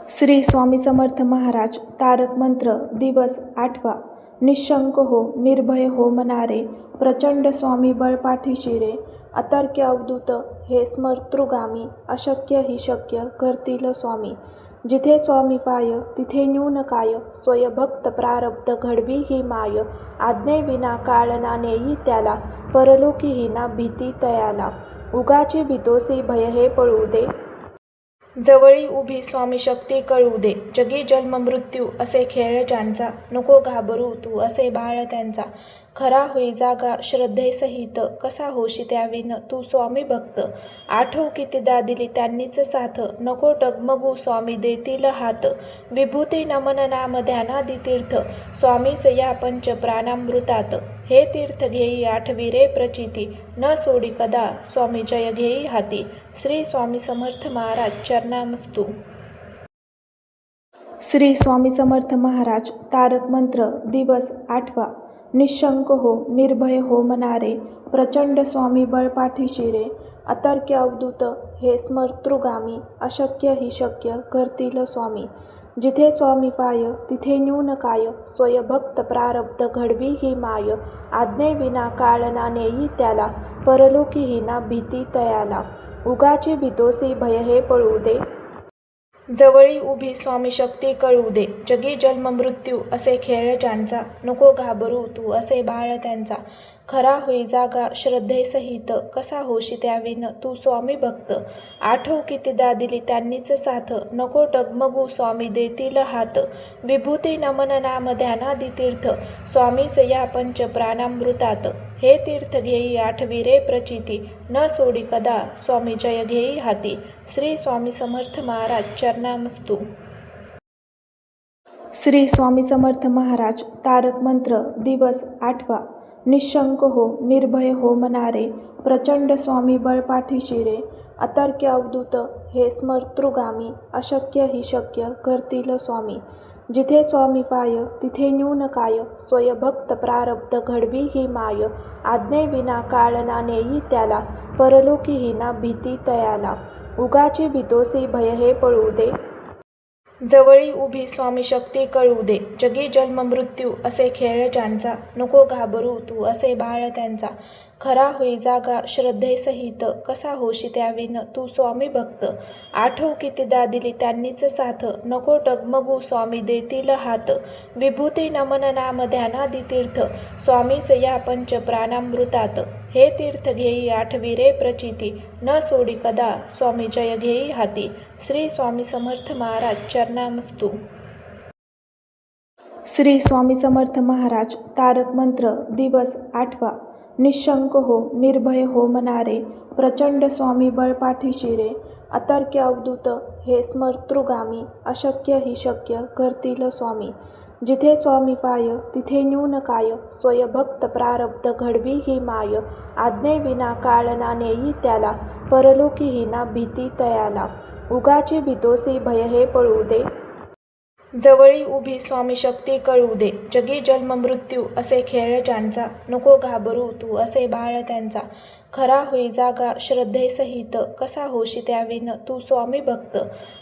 श्री स्वामी समर्थ महाराज तारक मंत्र दिवस 8वा. निशंक हो, निर्भय हो मनारे, प्रचंड स्वामी बळ पाठीशी रे. अतर्क्य अवधूत हे स्मर्तृगामी, अशक्य ही शक्य करतील स्वामी. जिथे स्वामी पाय तिथे न्यून काय, स्वयंभक्त प्रारब्ध घडवी ही माय. आज्ञेविना काळ ना नेई त्याला, परलोकी ही ना भीती तयाला. उगाची भीतोसी भय हे पळू दे, जवळी उभी स्वामी शक्ती कळू दे. जगी जन्म मृत्यू असे खेळ ज्यांचा, नको घाबरू तू असे बाळ त्यांचा. खरा होई जागा श्रद्धेसहित, कसा होशी त्याविन तू स्वामी भक्त. आठव कितीदा दिली त्यांनीच साथ, नको डगमगू स्वामी देतील हात. विभूती नमन नाम ध्यानादी तीर्थ, स्वामीच या पंच प्राणामृतात. हे तीर्थ घेई आठवी रे प्रचिती, न सोडी कदा स्वामी जय घेई हाती. श्री स्वामी समर्थ महाराज चरणामस्तु. श्री स्वामी समर्थ महाराज तारक मंत्र दिवस 8वा. निशंक हो, निर्भय हो मनारे, प्रचंड स्वामी बळ पाठीशी रे. अतर्क्य अवधूत हे स्मर्तृगामी, अशक्य ही शक्य करतील स्वामी. जिथे स्वामी पाय तिथे न्यून काय, स्वयंभक्त प्रारब्ध घडवी ही माय. आज्ञेविना काळ ना नेई त्याला, परलोकी ही ना भीती तयाला. उगाची भीतोसी भय हे पळू दे, जवळी उभी स्वामी शक्ती कळू दे. जगी जन्म मृत्यू असे खेळ ज्यांचा, नको घाबरू तू असे बाळ त्यांचा. खरा होई जागा श्रद्धेसहित, कसा होशी त्याविन तू स्वामी भक्त. आठव कितीदा दिली त्यांनीच साथ, नको डगमगू स्वामी देतील हात. विभूती नमन नाम ध्यानादी तीर्थ, स्वामीच या पंच प्राणामृतात. हे तीर्थ घेई आठवी रे प्रचिती, न सोडी कदा स्वामी जय घेई हाती. श्री स्वामी समर्थ महाराज चरणामस्तु. श्री स्वामी समर्थ महाराज तारक मंत्र दिवस 8वा. निशंक हो, निर्भय हो मनारे, प्रचंड स्वामी बळ पाठीशी रे. अतर्क्य अवधूत हे स्मर्तृगामी, अशक्य ही शक्य करतील स्वामी. जिथे स्वामी पाय तिथे न्यून काय, स्वयंभक्त प्रारब्ध घडवी ही माय. आज्ञेविना काळ ना नेई त्याला, परलोकी ही ना भीती तयाला. उगाची भीतोसी भय हे पळू दे, जवळी उभी स्वामी शक्ती कळू दे. जगी जन्म मृत्यू असे खेळ ज्यांचा, नको घाबरू तू असे बाळ त्यांचा. खरा होई जागा श्रद्धेसहित, कसा होशी त्याविन तू स्वामी भक्त. आठव कितीदा दिली त्यांनीच साथ, नको डगमगू स्वामी देतील हात. विभूती नमन नाम ध्यानादी तीर्थ, स्वामीच या पंच प्राणामृतात. हे तीर्थ घेई आठवी रे प्रचिती, न सोडी कदा स्वामी जय घेई हाती. श्री स्वामी समर्थ महाराज चरणामस्तु. श्री स्वामी समर्थ महाराज तारक मंत्र दिवस 8वा. निशंक हो, निर्भय हो मनारे, प्रचंड स्वामी बळ पाठीशी रे. अतर्क्य अवधूत हे स्मर्तृगामी, अशक्य ही शक्य करतील स्वामी. जिथे स्वामी पाय तिथे न्यून काय, स्वयंभक्त प्रारब्ध घडवी ही माय. आज्ञेविना काळ ना नेई त्याला, परलोकी ही ना भीती तयाला. उगाची भीतोसी भय हे पळू दे, जवळी उभी स्वामी शक्ती कळू दे. जगी जन्म मृत्यू असे खेळ ज्यांचा, नको घाबरू तू असे बाळ त्यांचा. खरा होई जागा श्रद्धेसहित, कसा होशी त्याविन तू स्वामी भक्त.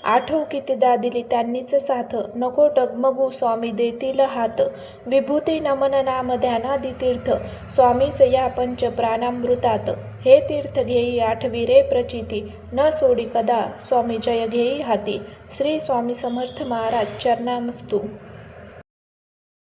आठव कितीदा दिली त्यांनीच साथ, नको डगमगू स्वामी देतील हात. विभूती नमन नाम ध्यानादी तीर्थ, स्वामीच या पंच प्राणामृतात. हे तीर्थ घेई आठवी रे प्रचिती, न सोडी कदा स्वामी जय घेई हाती. श्री स्वामी समर्थ महाराज चरणामस्तु.